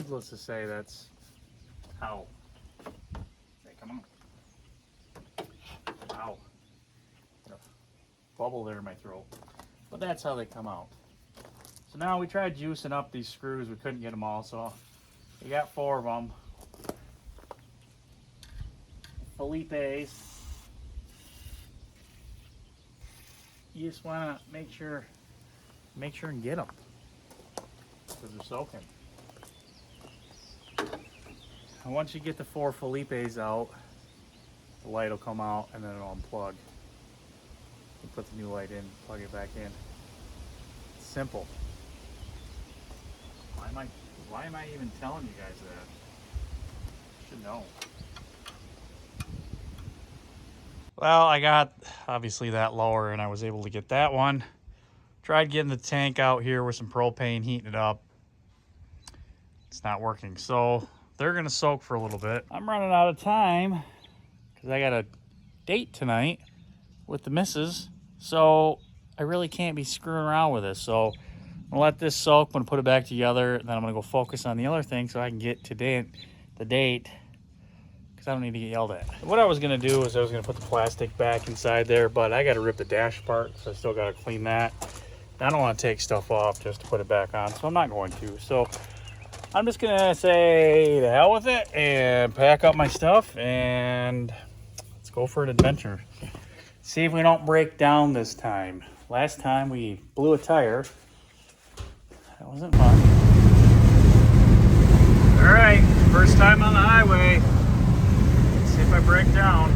needless to say, that's how they come out. Wow. Got a bubble there in my throat. But that's how they come out. So now we tried juicing up these screws. We couldn't get them all, so we got 4 of them. Felipe's. You just want to make sure and get them because they're soaking. And once you get the 4 Felipe's out, the light will come out and then it'll unplug. You put the new light in, plug it back in. It's simple. Why am I even telling you guys that? You should know. Well, I got obviously that lower and I was able to get that one. Tried getting the tank out here with some propane, heating it up. It's not working. So they're gonna soak for a little bit. I'm running out of time because I got a date tonight with the missus. So I really can't be screwing around with this. So I'm gonna let this soak, I'm gonna put it back together, then I'm gonna go focus on the other thing so I can get to the date. I don't need to get yelled at. What I was gonna do is I was gonna put the plastic back inside there, but I gotta rip the dash apart, so I still gotta clean that. I don't wanna take stuff off just to put it back on, so I'm not going to. So I'm just gonna say the hell with it and pack up my stuff and let's go for an adventure. See if we don't break down this time. Last time we blew a tire. That wasn't fun. All right, first time on the highway. See if I break down.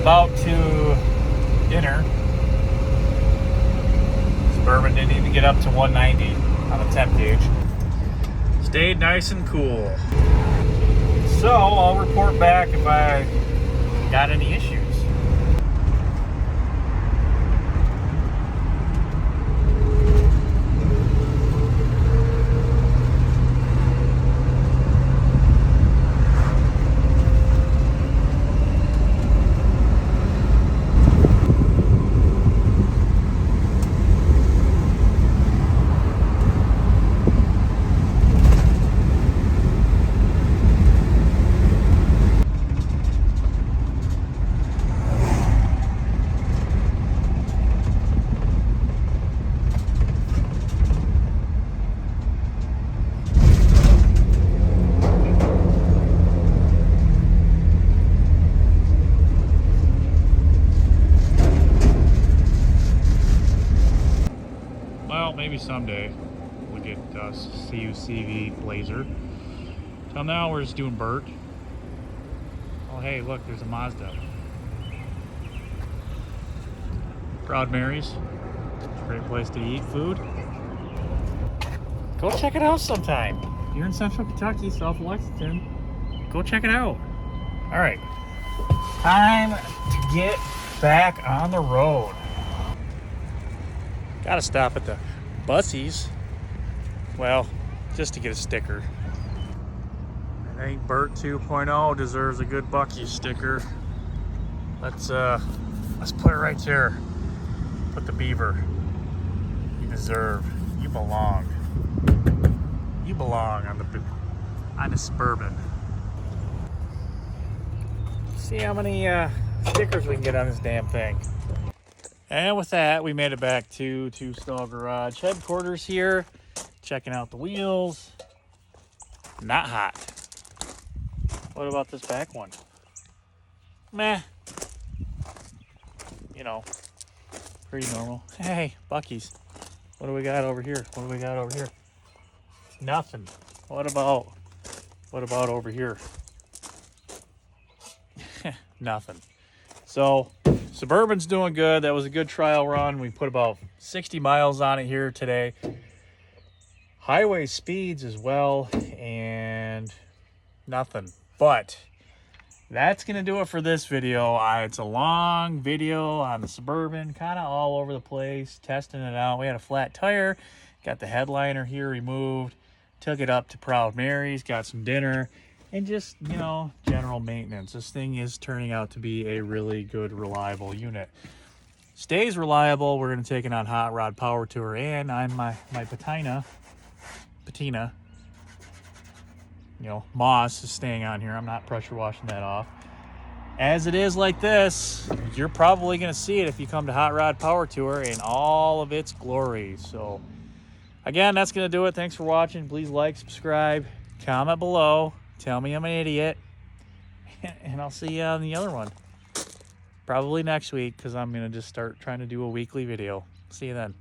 About to dinner. Suburban didn't even get up to 190 on the temp gauge. Stayed nice and cool. So I'll report back if I got any issues. Maybe someday we'll get CUCV Blazer. Till now we're just doing Burt. Oh hey, look, there's a Mazda. Proud Mary's. Great place to eat food. Go check it out sometime. You're in Central Kentucky, south of Lexington. Go check it out. All right, time to get back on the road. Gotta stop at the Bussies. Well, just to get a sticker. I think Burt 2.0 deserves a good Bucky sticker. Let's put it right there. Put the beaver. You deserve. You belong. You belong on the Suburban. See how many stickers we can get on this damn thing. And with that, we made it back to Two Stall Garage headquarters here. Checking out the wheels. Not hot. What about this back one? Meh. You know, pretty normal. Hey, Bucky's. What do we got over here? What do we got over here? Nothing. What about over here? Nothing. So Suburban's doing good. That was a good trial run. We put about 60 miles on it here today. Highway speeds as well, and nothing. But that's going to do it for this video. It's a long video on the Suburban, kind of all over the place, testing it out. We had a flat tire, got the headliner here removed, took it up to Proud Mary's, got some dinner, and just, you know, general maintenance. This thing is turning out to be a really good, reliable unit. Stays reliable. We're going to take it on Hot Rod Power Tour, and on my patina, you know, moss is staying on here. I'm not pressure washing that off. As it is like this, you're probably going to see it if you come to Hot Rod Power Tour in all of its glory. So, again, that's going to do it. Thanks for watching. Please like, subscribe, comment below. Tell me I'm an idiot. And I'll see you on the other one. Probably next week, because I'm going to just start trying to do a weekly video. See you then.